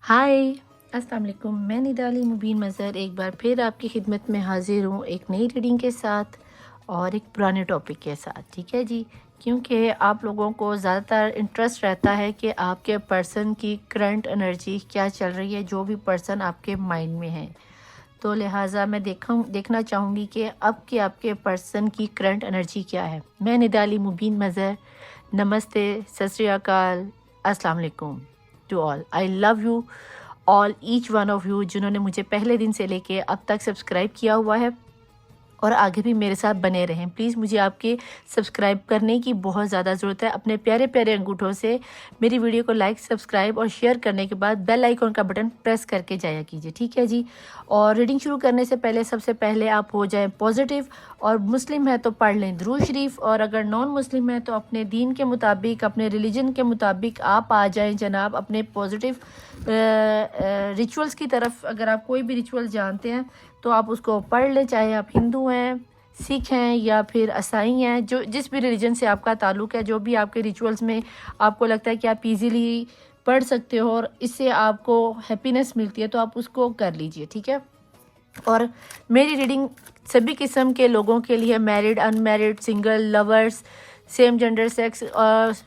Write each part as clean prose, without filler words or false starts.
हाय अस्सलाम वालेकुम। मैं निदाली मुबीन मज़हर एक बार फिर आपकी खिदमत में हाज़िर हूँ एक नई रीडिंग के साथ और एक पुराने टॉपिक के साथ। ठीक है जी, क्योंकि आप लोगों को ज़्यादातर इंटरेस्ट रहता है कि आपके पर्सन की करंट एनर्जी क्या चल रही है, जो भी पर्सन आपके माइंड में है। तो लिहाजा मैं देखना चाहूँगी कि अब के आपके पर्सन की करंट एनर्जी क्या है। मैं निदाली मुबीन मज़हर, नमस्ते, सत श्री अकाल, अस्सलाम वालेकुम to all. I love you all each one of you जिन्होंने मुझे पहले दिन से लेके अब तक सब्सक्राइब किया हुआ है और आगे भी मेरे साथ बने रहें। प्लीज़ मुझे आपके सब्सक्राइब करने की बहुत ज़्यादा ज़रूरत है। अपने प्यारे प्यारे अंगूठों से मेरी वीडियो को लाइक, सब्सक्राइब और शेयर करने के बाद बेल आइकॉन का बटन प्रेस करके जाया कीजिए। ठीक है जी। और रीडिंग शुरू करने से पहले सबसे पहले आप हो जाएं पॉजिटिव, और मुस्लिम है तो पढ़ लें दुरूद शरीफ, और अगर नॉन मुस्लिम है तो अपने दीन के मुताबिक, अपने रिलीजन के मुताबिक आप आ जाएँ जनाब अपने पॉजिटिव रिचुअल्स की तरफ। अगर आप कोई भी रिचुअल जानते हैं तो आप उसको पढ़ लें, चाहे आप हिंदू हैं, सिख हैं या फिर ईसाई हैं, जो जिस भी रिलीजन से आपका ताल्लुक़ है, जो भी आपके रिचुअल्स में आपको लगता है कि आप इजीली पढ़ सकते हो और इससे आपको हैप्पीनेस मिलती है, तो आप उसको कर लीजिए। ठीक है। और मेरी रीडिंग सभी किस्म के लोगों के लिए, married, unmarried, single, lovers, same gender, sex,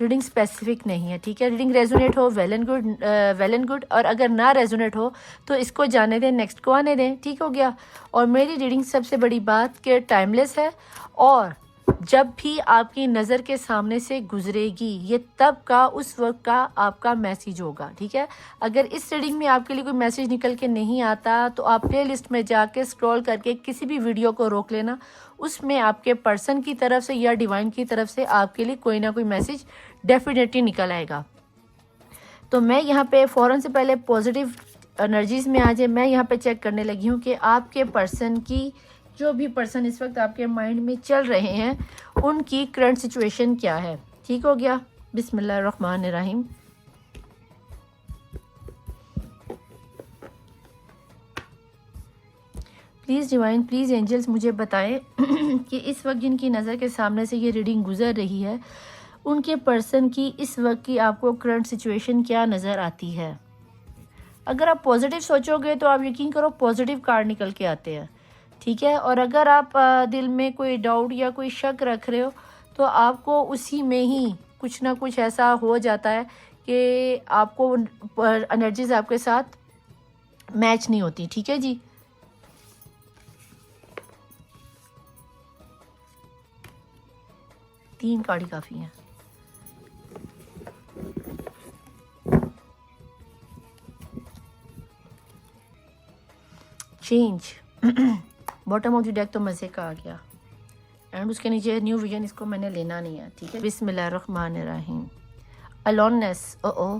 reading specific नहीं है। ठीक है। रीडिंग रेजोनेट हो वेल एंड गुड, और अगर ना रेजोनेट हो तो इसको जाने दें, नेक्स्ट को आने दें। ठीक हो गया। और मेरी रीडिंग सबसे बड़ी बात कि टाइमलेस है, और जब भी आपकी नज़र के सामने से गुजरेगी ये तब का उस वक्त का आपका मैसेज होगा। ठीक है। अगर इस रीडिंग में आपके लिए कोई मैसेज निकल के नहीं आता तो आप प्ले लिस्ट में जाके स्क्रॉल करके किसी भी वीडियो को रोक लेना, उसमें आपके पर्सन की तरफ से या डिवाइन की तरफ से आपके लिए कोई ना कोई मैसेज डेफिनेटली निकल आएगा। तो मैं यहाँ पे फ़ौरन से पहले पॉजिटिव एनर्जीज़ में आ जाए, मैं यहाँ पे चेक करने लगी हूँ कि आपके पर्सन की, जो भी पर्सन इस वक्त आपके माइंड में चल रहे हैं, उनकी करंट सिचुएशन क्या है। ठीक हो गया। बिस्मिल्लाहिर्रहमानिर्रहीम। प्लीज़ डिवाइन, प्लीज़ एंजल्स मुझे बताएं कि इस वक्त जिनकी नज़र के सामने से ये रीडिंग गुजर रही है, उनके पर्सन की इस वक्त की आपको करंट सिचुएशन क्या नज़र आती है। अगर आप पॉजिटिव सोचोगे तो आप यकीन करो पॉजिटिव कार्ड निकल के आते हैं। ठीक है। और अगर आप दिल में कोई डाउट या कोई शक रख रहे हो तो आपको उसी में ही कुछ ना कुछ ऐसा हो जाता है कि आपको एनर्जीज आपके साथ मैच नहीं होती। ठीक है जी। तीन कार्ड ही काफ़ी हैं। Change bottom of the deck तो मज़े का आ गया, एंड उसके नीचे न्यू विजन, इसको मैंने लेना नहीं है। ठीक है। बिस्मिल्लाहिर्रहमानिर्रहीम। Aloneness, o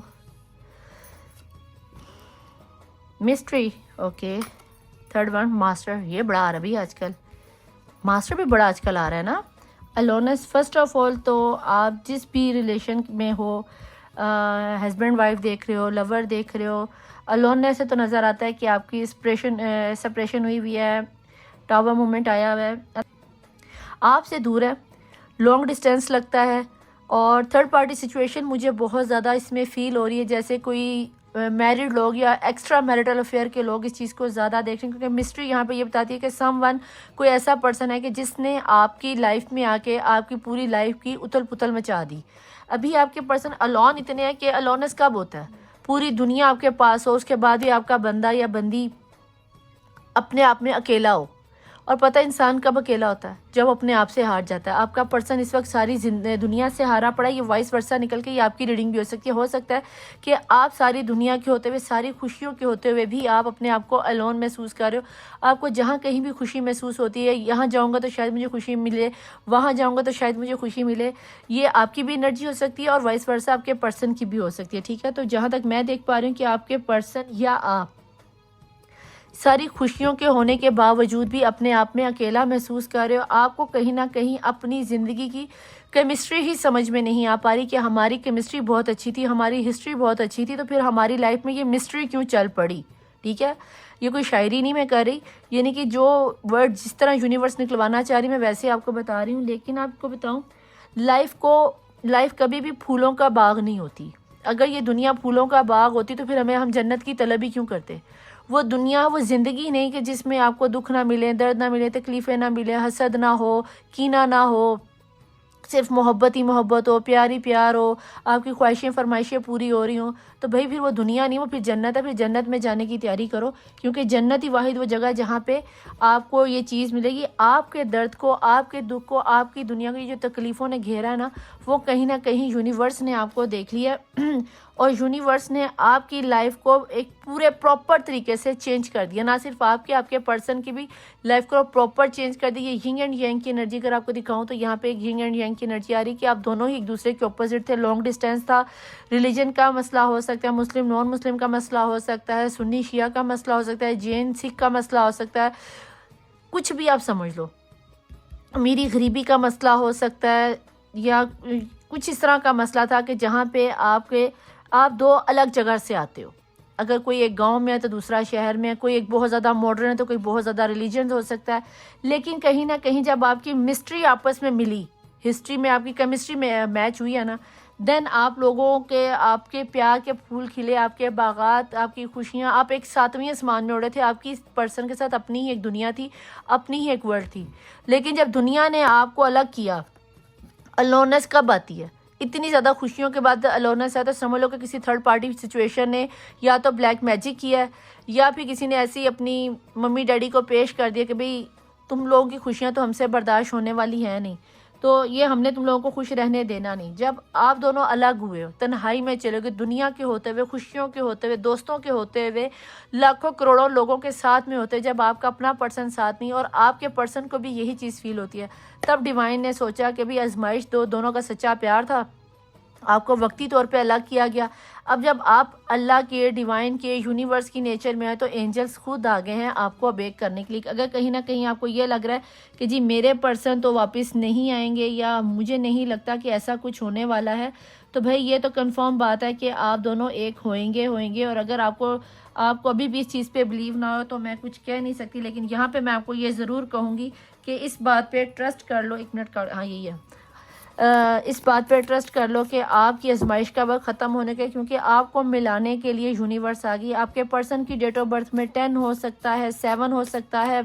mystery, okay. Third one master, ये बड़ा आ रहा है भाई आजकल, मास्टर भी बड़ा आजकल आ रहा है ना। अलोननेस, फर्स्ट ऑफ ऑल तो आप जिस भी रिलेशन में हो, हस्बैंड वाइफ देख रहे हो, लवर देख रहे हो, अलोननेस से तो नज़र आता है कि आपकी सेपरेशन हुई हुई है, टावर मूवमेंट आया हुआ है, आपसे दूर है, लॉन्ग डिस्टेंस लगता है। और थर्ड पार्टी सिचुएशन मुझे बहुत ज़्यादा इसमें फ़ील हो रही है, जैसे कोई मैरिड लोग या एक्स्ट्रा मैरिटल अफेयर के लोग इस चीज़ को ज़्यादा देख रहे हैं, क्योंकि मिस्ट्री यहाँ पे ये बताती है कि समवन, कोई ऐसा पर्सन है कि जिसने आपकी लाइफ में आके आपकी पूरी लाइफ की उथल पुथल मचा दी। अभी आपके पर्सन अलोन इतने हैं कि अलोनस कब होता है, पूरी दुनिया आपके पास हो, उसके बाद भी आपका बंदा या बंदी अपने आप में अकेला हो। और पता है इंसान कब अकेला होता है, जब अपने आप से हार जाता है। आपका पर्सन इस वक्त सारी दुनिया से हारा पड़ा है। ये वाइस वर्सा निकल के ये आपकी रीडिंग भी हो सकती है। हो सकता है कि आप सारी दुनिया के होते हुए, सारी खुशियों के होते हुए भी आप अपने आप को अलोन महसूस कर रहे हो। आपको जहाँ कहीं भी खुशी महसूस होती है, यहाँ जाऊँगा तो शायद मुझे खुशी मिले, वहाँ जाऊँगा तो शायद मुझे खुशी मिले, ये आपकी भी एनर्जी हो सकती है और वाइस वर्सा आपके पर्सन की भी हो सकती है। ठीक है। तो जहाँ तक मैं देख पा रही हूँ कि आपके पर्सन या आप सारी खुशियों के होने के बावजूद भी अपने आप में अकेला महसूस कर रहे हो। आपको कहीं ना कहीं अपनी ज़िंदगी की केमिस्ट्री ही समझ में नहीं आ पा रही कि हमारी केमिस्ट्री बहुत अच्छी थी, हमारी हिस्ट्री बहुत अच्छी थी, तो फिर हमारी लाइफ में ये मिस्ट्री क्यों चल पड़ी। ठीक है। ये कोई शायरी नहीं मैं कर रही, यानी कि जो वर्ड जिस तरह यूनिवर्स निकलवाना चाह रही मैं वैसे आपको बता रही हूँ। लेकिन आपको बताऊँ, लाइफ कभी भी फूलों का बाग नहीं होती। अगर ये दुनिया फूलों का बाग होती तो फिर हम जन्नत की तलब ही क्यों करते। वो दुनिया, वो ज़िंदगी नहीं कि जिसमें आपको दुख ना मिले, दर्द ना मिले, तकलीफ़ें ना मिले, हसद ना हो, कीना ना हो, सिर्फ मोहब्बत ही मोहब्बत हो, प्यार ही प्यार हो, आपकी ख्वाहिशें फरमाइशें पूरी हो रही हों, तो भाई फिर वो दुनिया नहीं, वो फिर जन्नत है। फिर जन्नत में जाने की तैयारी करो, क्योंकि जन्नत ही वाहिद वो जगह जहाँ पे आपको ये चीज़ मिलेगी, आपके दर्द को, आपके दुख को, आपकी दुनिया की जो तकलीफ़ों ने घेरा है ना, वो कहीं ना कहीं यूनिवर्स ने आपको देख लिया और यूनिवर्स ने आपकी लाइफ को एक पूरे प्रॉपर तरीके से चेंज कर दिया। ना सिर्फ आपके पर्सन की भी लाइफ को प्रॉपर चेंज कर दी। ये यिंग एंड यांग की एनर्जी अगर आपको दिखाऊं तो यहाँ पे एक यिंग एंड यांग की एनर्जी आ रही कि आप दोनों ही एक दूसरे के ऑपोजिट थे। लॉन्ग डिस्टेंस था, रिलीजन का मसला हो सकता है, मुस्लिम नॉन मुस्लिम का मसला हो सकता है, सुन्नी शिया का मसला हो सकता है, जैन सिख का मसला हो सकता है, कुछ भी आप समझ लो, अमीरी गरीबी का मसला हो सकता है, या कुछ इस तरह का मसला था कि जहाँ पे आप दो अलग जगह से आते हो। अगर कोई एक गांव में है तो दूसरा शहर में है, कोई एक बहुत ज़्यादा मॉडर्न है तो कोई बहुत ज़्यादा रिलीजियस हो सकता है। लेकिन कहीं ना कहीं जब आपकी मिस्ट्री आपस में मिली, हिस्ट्री में आपकी केमिस्ट्री में मैच हुई है ना, देन आप लोगों के, आपके प्यार के फूल खिले, आपके बागात, आपकी खुशियाँ, आप एक सातवें आसमान में उड़े थे। आपकी पर्सन के साथ अपनी ही एक दुनिया थी, अपनी ही एक वर्ल्ड थी। लेकिन जब दुनिया ने आपको अलग किया, अलोनस कब आती है? इतनी ज़्यादा खुशियों के बाद अलोनस है तो समझ लो कि किसी थर्ड पार्टी सिचुएशन ने या तो ब्लैक मैजिक किया है, या फिर किसी ने ऐसी अपनी मम्मी डैडी को पेश कर दिया कि भाई तुम लोगों की खुशियां तो हमसे बर्दाश्त होने वाली हैं नहीं, तो ये हमने तुम लोगों को खुश रहने देना नहीं। जब आप दोनों अलग हुए हो, तन्हाई में चले गए, दुनिया के होते हुए, खुशियों के होते हुए, दोस्तों के होते हुए, लाखों करोड़ों लोगों के साथ में होते, जब आपका अपना पर्सन साथ नहीं और आपके पर्सन को भी यही चीज़ फील होती है, तब डिवाइन ने सोचा कि भाई आजमाइश दोनों का सच्चा प्यार था, आपको वक्ती तौर पे अलग किया गया। अब जब आप अल्लाह के, डिवाइन के, यूनिवर्स की नेचर में है तो एंजल्स खुद आ गए हैं आपको अबेक करने के लिए। अगर कहीं ना कहीं आपको ये लग रहा है कि जी मेरे पर्सन तो वापस नहीं आएंगे या मुझे नहीं लगता कि ऐसा कुछ होने वाला है, तो भाई ये तो कंफर्म बात है कि आप दोनों एक होएंगे। और अगर आपको अभी भी इस चीज़ पे बिलीव ना हो तो मैं कुछ कह नहीं सकती, लेकिन यहाँ पे मैं आपको ये ज़रूर कहूँगी कि इस बात पे ट्रस्ट कर लो। 1 मिनट का, हाँ यही है, इस बात पर ट्रस्ट कर लो कि आपकी आजमाइश का वक्त ख़त्म होने के, क्योंकि आपको मिलाने के लिए यूनिवर्स आ गई। आपके पर्सन की डेट ऑफ बर्थ में 10 हो सकता है, 7 हो सकता है,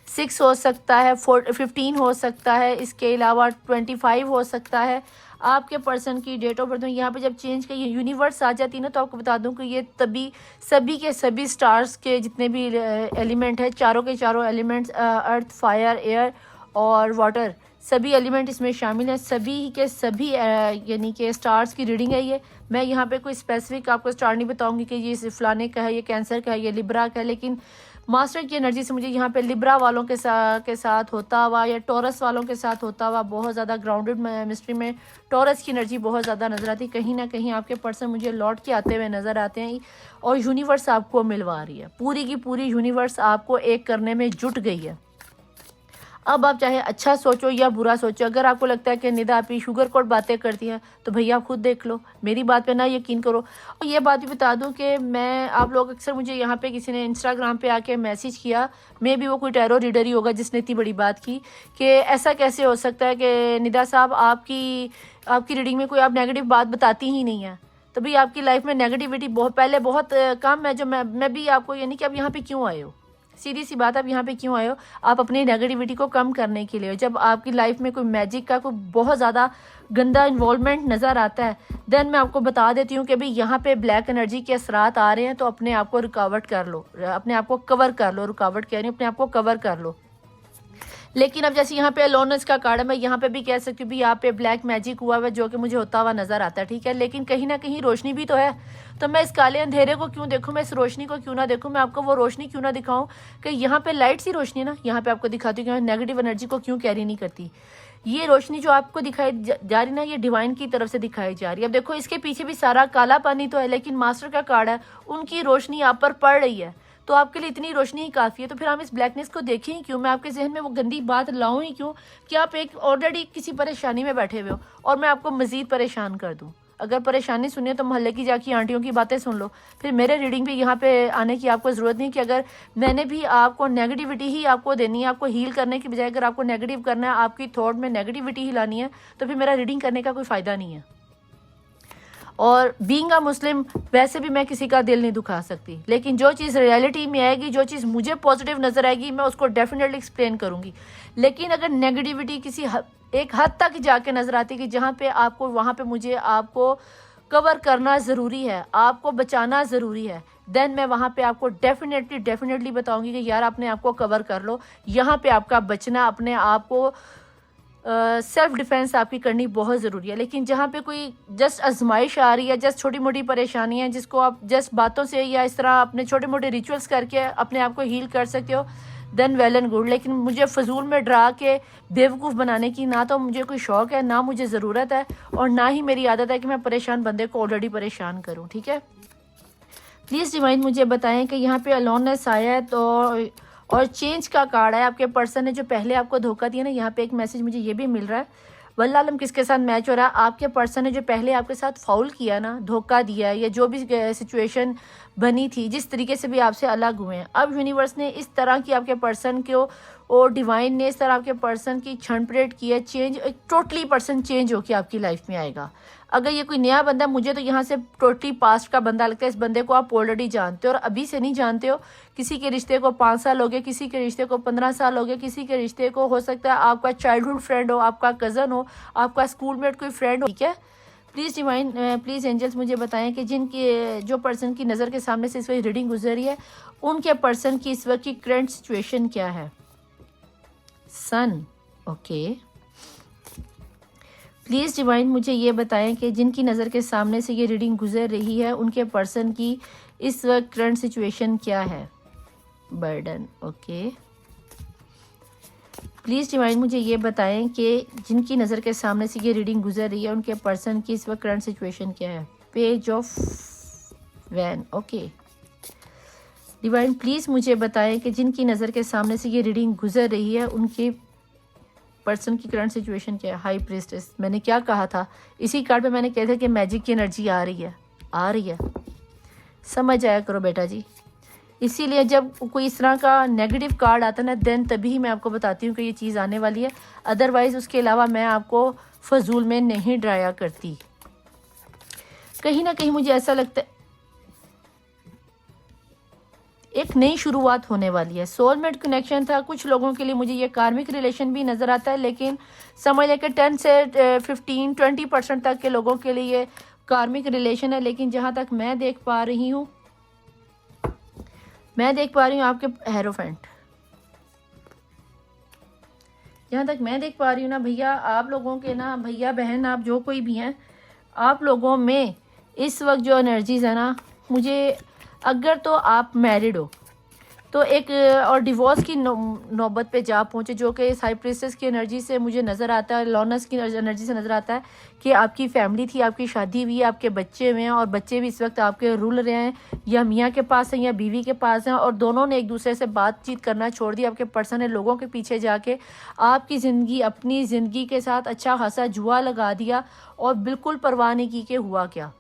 6 हो सकता है, 15 हो सकता है, इसके अलावा 25 हो सकता है। आपके पर्सन की डेट ऑफ बर्थ में यहाँ पे जब चेंज का ये यूनिवर्स आ जाती है ना, तो आपको बता दूं कि ये तभी सभी के सभी स्टार्स के जितने भी एलिमेंट है, चारों के चारों एलिमेंट्स, अर्थ, फायर, एयर और वाटर, सभी एलिमेंट इसमें शामिल हैं। सभी के सभी यानी कि स्टार्स की रीडिंग है ये। मैं यहाँ पे कोई स्पेसिफिक आपको स्टार नहीं बताऊंगी कि ये फलाने का है, ये कैंसर का है, ये लिब्रा का है, लेकिन मास्टर की एनर्जी से मुझे यहाँ पे लिब्रा वालों के साथ होता हुआ या टॉरस वालों के साथ होता हुआ बहुत ज़्यादा ग्राउंडेड मिस्ट्री में टॉरस की एनर्जी बहुत ज़्यादा नज़र आती है। कहीं ना कहीं आपके पर्सन मुझे लौट के आते हुए नज़र आते हैं और यूनिवर्स आपको मिलवा रही है। पूरी की पूरी यूनिवर्स आपको एक करने में जुट गई है। अब आप चाहे अच्छा सोचो या बुरा सोचो, अगर आपको लगता है कि निदा आप शुगर कोट बातें करती हैं तो भैया आप खुद देख लो, मेरी बात पे ना यकीन करो। और ये बात भी बता दूं कि मैं, आप लोग अक्सर मुझे यहाँ पे किसी ने इंस्टाग्राम पे आके मैसेज किया, मे भी वो कोई टैरो रीडर ही होगा जिसने इतनी बड़ी बात की कि ऐसा कैसे हो सकता है कि निदा साहब आपकी रीडिंग में कोई आप नेगेटिव बात बताती ही नहीं है। तो भाई आपकी लाइफ में नेगेटिविटी बहुत कम है, जो मैं भी आपको, यानी कि आप यहाँ पे क्यों आए हो, सीधी सी बात, आप यहाँ पे क्यों आए हो? आप अपनी नेगेटिविटी को कम करने के लिए। जब आपकी लाइफ में कोई मैजिक का कोई बहुत ज़्यादा गंदा इन्वॉल्वमेंट नज़र आता है, देन मैं आपको बता देती हूँ कि भाई यहाँ पे ब्लैक एनर्जी के असरात आ रहे हैं, तो अपने आप को रुकावट कर लो, अपने आप को कवर कर लो, रुकावट कह रही हूँ, अपने आप को कवर कर लो। लेकिन अब जैसे यहाँ पे अलोनस का कार्ड है, मैं यहाँ पे भी कह सकती हूँ भी यहाँ पे ब्लैक मैजिक हुआ है जो कि मुझे होता हुआ नज़र आता है, ठीक है, लेकिन कहीं ना कहीं रोशनी भी तो है। तो मैं इस काले अंधेरे को क्यों देखूँ, मैं इस रोशनी को क्यों ना देखूँ, मैं आपको वो रोशनी क्यों ना दिखाऊँ कि यहाँ पे लाइट सी रोशनी है ना, यहाँ पे आपको दिखाती हूँ कि नेगेटिव एनर्जी को क्यों कैरी नहीं करती। ये रोशनी जो आपको दिखाई जा रही ना, ये डिवाइन की तरफ से दिखाई जा रही है। अब देखो इसके पीछे भी सारा काला पानी तो है, लेकिन मास्टर का कार्ड है, उनकी रोशनी आप पर पड़ रही है, तो आपके लिए इतनी रोशनी ही काफ़ी है। तो फिर हम इस ब्लैकनेस को देखें ही क्यों, मैं आपके जहन में वो गंदी बात लाऊं ही क्यों कि आप एक ऑलरेडी किसी परेशानी में बैठे हुए हो और मैं आपको मज़ीद परेशान कर दूं। अगर परेशानी सुनिए तो मोहल्ले की जाके आंटियों की बातें सुन लो, फिर मेरे रीडिंग पे यहाँ पे आने की आपको ज़रूरत नहीं कि अगर मैंने भी आपको नेगेटिविटी ही आपको देनी है, आपको हील करने की बजाय अगर आपको नेगेटिव करना है, आपकी थॉट में नेगेटिविटी ही लानी है, तो फिर मेरा रीडिंग करने का कोई फ़ायदा नहीं है। और बीइंग अ मुस्लिम वैसे भी मैं किसी का दिल नहीं दुखा सकती, लेकिन जो चीज़ रियलिटी में आएगी, जो चीज़ मुझे पॉजिटिव नज़र आएगी, मैं उसको डेफिनेटली एक्सप्लेन करूँगी। लेकिन अगर नेगेटिविटी किसी एक हद तक जाके नज़र आती है कि जहाँ पे आपको, वहाँ पे मुझे आपको कवर करना ज़रूरी है, आपको बचाना ज़रूरी है, देन मैं वहाँ पे आपको डेफिनेटली बताऊँगी कि यार अपने आप को कवर कर लो। यहाँ पे आपका बचना, अपने आप को सेल्फ डिफेंस आपकी करनी बहुत ज़रूरी है। लेकिन जहाँ पे कोई जस्ट आजमाइश आ रही है, जस्ट छोटी मोटी परेशानी है जिसको आप जस्ट बातों से या इस तरह अपने छोटे मोटे रिचुअल्स करके अपने आप को हील कर सकते हो, देन वेल एंड गुड। लेकिन मुझे फजूल में डरा के बेवकूफ़ बनाने की ना तो मुझे कोई शौक़ है, ना मुझे ज़रूरत है, और ना ही मेरी आदत है कि मैं परेशान बंदे को ऑलरेडी परेशान करूँ। ठीक है, प्लीज़ डिवाइन मुझे बताएं कि यहाँ पे अलोननेस आया है तो और चेंज का कार्ड है। आपके पर्सन ने जो पहले आपको धोखा दिया ना, यहाँ पे एक मैसेज मुझे ये भी मिल रहा है, वल्लाह आलम किसके साथ मैच हो रहा है। आपके पर्सन ने जो पहले आपके साथ फाउल किया ना, धोखा दिया, या जो भी सिचुएशन बनी थी, जिस तरीके से भी आपसे अलग हुए हैं, अब यूनिवर्स ने इस तरह की आपके पर्सन को, और डिवाइन ने इस तरह आपके पर्सन की क्षण परेड की है। चेंज, एक टोटली पर्सन चेंज होकर आपकी लाइफ में आएगा। अगर ये कोई नया बंदा, मुझे तो यहाँ से टोटली पास्ट का बंदा लगता है। इस बंदे को आप ऑलरेडी जानते हो और अभी से नहीं जानते हो। किसी के रिश्ते को 5 साल हो गए, किसी के रिश्ते को 15 साल हो गए, किसी के रिश्ते को हो सकता है आपका चाइल्डहुड फ्रेंड हो, आपका कज़न हो, आपका स्कूलमेट कोई फ्रेंड हो। ठीक है, प्लीज़ डिवाइन, प्लीज़ एंजल्स मुझे बताएं कि जिनकी, जो पर्सन की नज़र के सामने से इस वक्त रीडिंग गुजर रही है, उनके पर्सन की इस वक्त की करंट सिचुएशन क्या है। सन, ओके। प्लीज़ डिवाइन मुझे ये बताएं कि जिनकी नज़र के सामने से ये रीडिंग गुजर रही है, उनके पर्सन की इस वक्त करंट सिचुएशन क्या है। Burden, okay. प्लीज़ डिवाइन मुझे ये बताएं कि जिनकी नज़र के सामने से ये रीडिंग गुजर रही है, उनके पर्सन की इस वक्त करंट सिचुएशन क्या है। पेज ऑफ वैन, ओके। डिवाइन प्लीज़ मुझे बताएं कि जिनकी नज़र के सामने से ये रीडिंग गुजर रही है, उनके पर्सन की करंट सिचुएशन क्या है। हाई प्रीस्टेस, मैंने क्या कहा था, इसी कार्ड पे मैंने कहा था कि मैजिक की एनर्जी आ रही है, समझ आया करो बेटा जी। इसीलिए जब कोई इस तरह का नेगेटिव कार्ड आता है ना, देन तभी मैं आपको बताती हूँ कि ये चीज़ आने वाली है। अदरवाइज़ उसके अलावा मैं आपको फजूल में नहीं डराया करती। कहीं ना कहीं मुझे ऐसा लगता है एक नई शुरुआत होने वाली है। सोलमेट कनेक्शन था कुछ लोगों के लिए, मुझे ये कार्मिक रिलेशन भी नज़र आता है, लेकिन समझ लें कि 10 से 15-20% तक के लोगों के लिए ये कार्मिक रिलेशन है। लेकिन जहाँ तक मैं देख पा रही हूँ आपके हेरोफेंट, जहाँ तक मैं देख पा रही हूँ ना भैया, आप लोगों के ना, भैया बहन आप जो कोई भी हैं, आप लोगों में इस वक्त जो एनर्जीज़ है ना, मुझे, अगर तो आप मैरिड हो तो एक और डिवोर्स की नौबत पे जा पहुँचे, जो कि हाई प्रीस्टेस की एनर्जी से मुझे नज़र आता है, लॉनस की एनर्जी से नज़र आता है कि आपकी फैमिली थी, आपकी शादी हुई है, आपके बच्चे हुए हैं, और बच्चे भी इस वक्त आपके रुल रहे हैं, या मियाँ के पास हैं या बीवी के पास हैं, और दोनों ने एक दूसरे से बातचीत करना छोड़ दी। आपके पर्सन ने लोगों के पीछे जाके आपकी ज़िंदगी, अपनी ज़िंदगी के साथ अच्छा खासा जुआ लगा दिया, और बिल्कुल परवाह नहीं की कि हुआ क्या।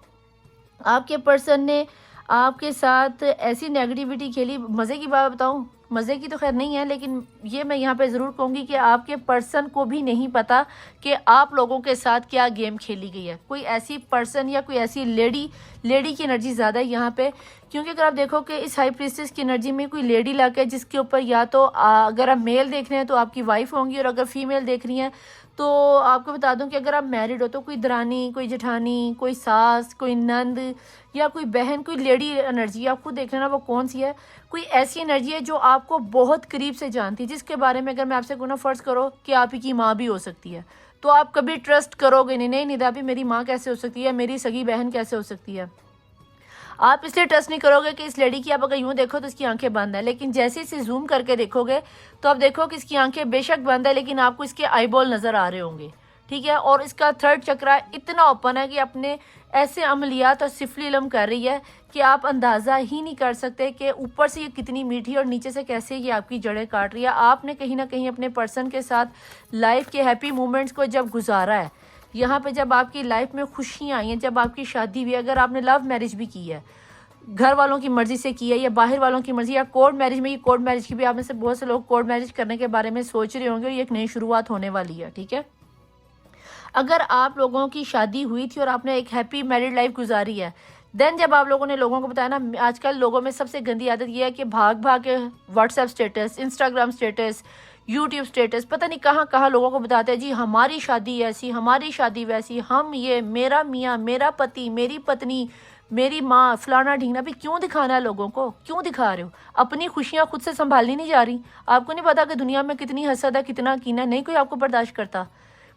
आपके पर्सन ने आपके साथ ऐसी नेगेटिविटी खेली। मज़े की बात बताऊं, मज़े की तो खैर नहीं है, लेकिन ये मैं यहाँ पे ज़रूर कहूँगी कि आपके पर्सन को भी नहीं पता कि आप लोगों के साथ क्या गेम खेली गई है। कोई ऐसी पर्सन या कोई ऐसी लेडी की एनर्जी ज़्यादा है यहाँ पे, क्योंकि अगर आप देखो कि इस हाई प्रीस्टेस की एनर्जी में कोई लेडी लाके, जिसके ऊपर या तो अगर आप मेल देख रहे हैं तो आपकी वाइफ होंगी, और अगर फीमेल देख रही हैं तो आपको बता दूं कि अगर आप मैरिड हो तो कोई दरानी, कोई जेठानी, कोई सास, कोई नंद या कोई बहन, कोई लेडी एनर्जी, आप खुद देख लेना वो कौन सी है। कोई ऐसी एनर्जी है जो आपको बहुत करीब से जानती है, जिसके बारे में अगर मैं आपसे कोई फ़र्ज़ करो कि आप ही की माँ भी हो सकती है, तो आप कभी ट्रस्ट करोगे नहीं निदाबी मेरी माँ कैसे हो सकती है, मेरी सगी बहन कैसे हो सकती है। आप इसलिए ट्रस्ट नहीं करोगे कि इस लेडी की आप अगर यूँ देखो तो इसकी आंखें बंद है, लेकिन जैसे इसे जूम करके देखोगे तो आप देखो कि इसकी आंखें बेशक बंद है, लेकिन आपको इसके आईबॉल नज़र आ रहे होंगे। ठीक है, और इसका थर्ड चक्रा इतना ओपन है कि अपने ऐसे अमलियात और सिफली इल्म कर रही है कि आप अंदाज़ा ही नहीं कर सकते कि ऊपर से ये कितनी मीठी और नीचे से कैसे ये आपकी जड़ें काट रही है। आपने कहीं ना कहीं अपने पर्सन के साथ लाइफ के हैप्पी मोमेंट्स को जब गुजारा है, यहाँ पे जब आपकी लाइफ में खुशियाँ आई हैं, जब आपकी शादी हुई, अगर आपने लव मैरिज भी की है, घर वालों की मर्ज़ी से की है या बाहर वालों की मर्ज़ी, या कोर्ट मैरिज में, ये कोर्ट मैरिज की भी आप में से बहुत से लोग कोर्ट मैरिज करने के बारे में सोच रहे होंगे, और ये एक नई शुरुआत होने वाली है। ठीक है, अगर आप लोगों की शादी हुई थी और आपने एक हैप्पी मैरिड लाइफ गुजारी है, देन जब आप लोगों ने लोगों को बताया ना, आजकल लोगों में सबसे गंदी आदत ये है कि भाग भाग के WhatsApp status, Instagram status, YouTube status, पता नहीं कहाँ कहाँ लोगों को बताते हैं जी हमारी शादी ऐसी, हमारी शादी वैसी, हम ये, मेरा मियाँ, मेरा पति, मेरी पत्नी, मेरी माँ, फलाना ढींगना। भी क्यों दिखाना है लोगों को, क्यों दिखा रहे हो? अपनी खुशियाँ खुद से संभालनी नहीं जा रही? आपको नहीं पता कि दुनिया में कितनी हसद है, कितना कीना? नहीं कोई आपको बर्दाश्त करता,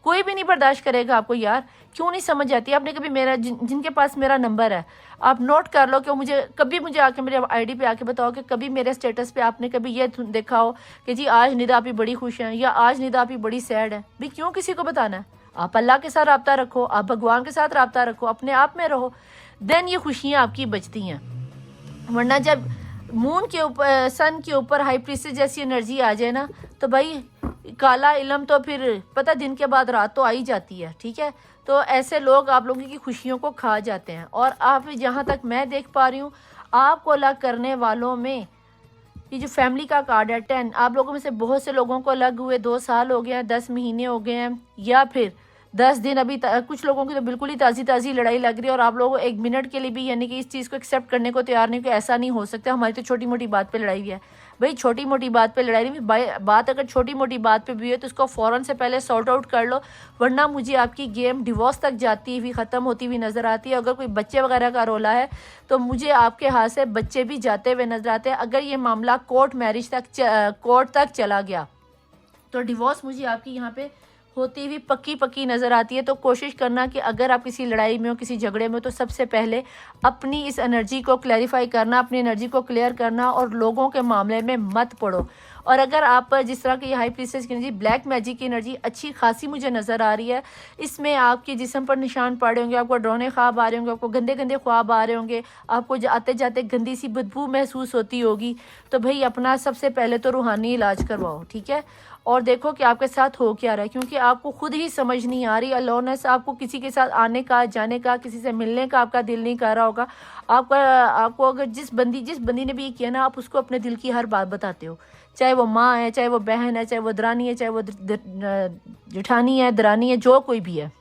कोई भी नहीं बर्दाश्त करेगा आपको यार। क्यों नहीं समझ आती? आपने कभी मेरा जिनके पास मेरा नंबर है, आप नोट कर लो कि मुझे आके मेरे आईडी पे आके बताओ कि कभी मेरे स्टेटस पे आपने कभी ये देखा हो कि जी आज निदा आप बड़ी खुश हैं या आज निदा आप बड़ी सैड है। भी क्यों किसी को बताना है? आप अल्लाह के साथ रब्ता रखो, आप भगवान के साथ रब्ता रखो, अपने आप में रहो, देन ये खुशियाँ आपकी बचती हैं। वरना जब मून के ऊपर, सन के ऊपर हाई प्रीस्टेस जैसी एनर्जी आ जाए ना, तो भाई काला इल्म तो फिर पता दिन के बाद रात तो आ ही जाती है। ठीक है, तो ऐसे लोग आप लोगों की खुशियों को खा जाते हैं। और आप जहाँ तक मैं देख पा रही हूँ, आपको अलग करने वालों में ये जो फैमिली का कार्ड है 10, आप लोगों में से बहुत से लोगों को अलग हुए 2 साल हो गए हैं, 10 महीने हो गए हैं, या फिर 10 दिन। अभी कुछ लोगों की तो बिल्कुल ही ताज़ी लड़ाई लग रही है और आप लोगों को 1 मिनट के लिए भी यानी कि इस चीज़ को एक्सेप्ट करने को तैयार नहीं कि ऐसा नहीं हो सकता, हमारी तो छोटी मोटी बात पे लड़ाई हुई है। भाई छोटी मोटी बात पे लड़ाई नहीं, बात अगर छोटी मोटी बात पे भी है तो उसको फ़ौरन से पहले सॉर्ट आउट कर लो, वरना मुझे आपकी गेम डिवोर्स तक जाती हुई, ख़त्म होती हुई नज़र आती है। अगर कोई बच्चे वगैरह का रोला है तो मुझे आपके हाथ से बच्चे भी जाते हुए नजर आते हैं। अगर ये मामला कोर्ट तक चला गया तो डिवोर्स मुझे आपकी यहाँ पे होती हुई पक्की नज़र आती है। तो कोशिश करना कि अगर आप किसी लड़ाई में हो, किसी झगड़े में हो, तो सबसे पहले अपनी इस एनर्जी को क्लैरिफाई करना, अपनी एनर्जी को क्लियर करना और लोगों के मामले में मत पड़ो। और अगर आप जिस तरह की हाई प्रीस्टेस की एनर्जी, ब्लैक मैजिक की एनर्जी अच्छी खासी मुझे नज़र आ रही है, इसमें आपके जिस्म पर निशान पड़े होंगे, आपको डरोने ख्वाब आ रहे होंगे, आपको गंदे गंदे ख्वाब आ रहे होंगे, आपको आते जाते गंदी सी बदबू महसूस होती होगी, तो भाई अपना सबसे पहले तो रूहानी इलाज करवाओ। ठीक है, और देखो कि आपके साथ हो क्या रहा है, क्योंकि आपको खुद ही समझ नहीं आ रही। अलोनस, आपको किसी के साथ आने का, जाने का, किसी से मिलने का आपका दिल नहीं कर रहा होगा। आपको अगर जिस बंदी ने भी ये किया ना, आप उसको अपने दिल की हर बात बताते हो, चाहे वो माँ है, चाहे वो बहन है, चाहे वो दरानी है, चाहे वो जेठानी है, दरानी है, जो कोई भी है।